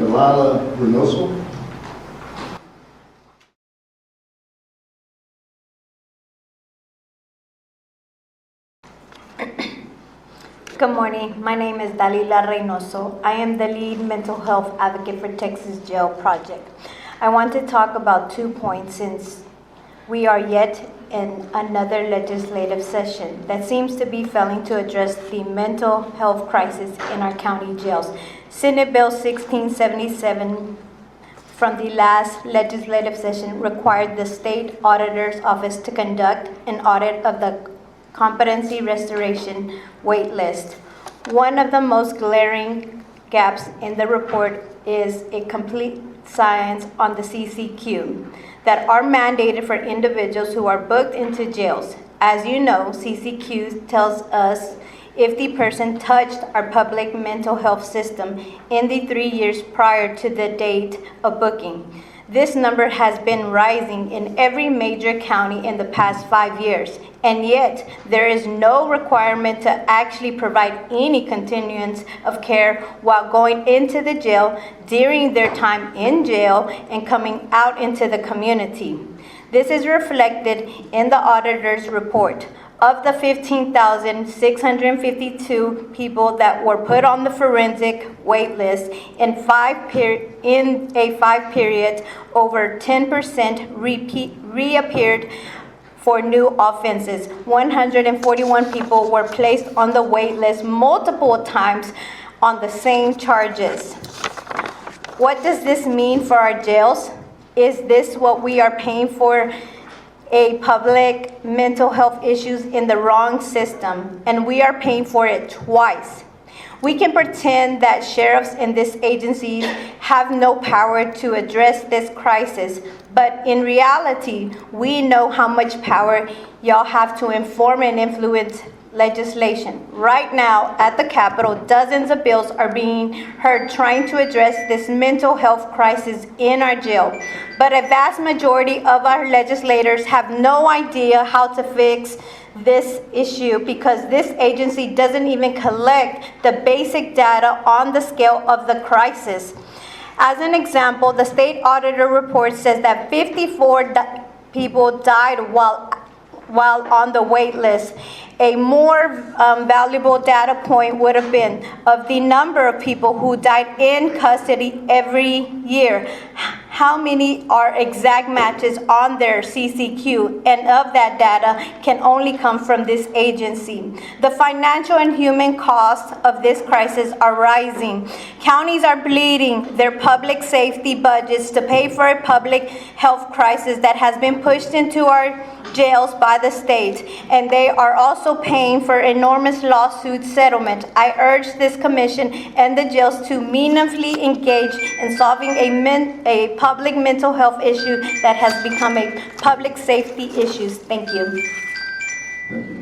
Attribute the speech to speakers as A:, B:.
A: Dalila, Reynoso.
B: Good morning. My name is Dalila Reynoso. I am the lead mental health advocate for Texas Jail Project. I want to talk about 2 points since we are yet in another legislative session that seems to be failing to address the mental health crisis in our county jails. Senate Bill 1677 from the last legislative session required the state auditor's office to conduct an audit of the competency restoration waitlist. One of the most glaring gaps in the report is a complete silence on the CCQ that are mandated for individuals who are booked into jails. As you know, CCQ tells us if the person touched our public mental health system in the 3 years prior to the date of booking. This number has been rising in every major county in the past 5 years, and yet there is no requirement to actually provide any continuance of care while going into the jail during their time in jail and coming out into the community. This is reflected in the auditor's report. Of the 15,652 people that were put on the forensic wait list in a 5 period, over 10% reappeared for new offenses. 141 people were placed on the wait list multiple times on the same charges. What does this mean for our jails? Is this what we are paying for? A public mental health issues in the wrong system, and we are paying for it twice. We can pretend that sheriffs in these agencies have no power to address this crisis, but in reality, we know how much power y'all have to inform and influence legislation. Right now, at the Capitol, dozens of bills are being heard trying to address this mental health crisis in our jail. But a vast majority of our legislators have no idea how to fix this issue because this agency doesn't even collect the basic data on the scale of the crisis. As an example, the state auditor report says that 54 people died while on the wait list. A more valuable data point would have been of the number of people who died in custody every year. How many are exact matches on their CCQ, and of that data can only come from this agency. The financial and human costs of this crisis are rising. Counties are bleeding their public safety budgets to pay for a public health crisis that has been pushed into our jails by the state, and they are also paying for enormous lawsuit settlement. I urge this commission and the jails to meaningfully engage in solving a public mental health issue that has become a public safety issue. Thank you.
A: Thank you.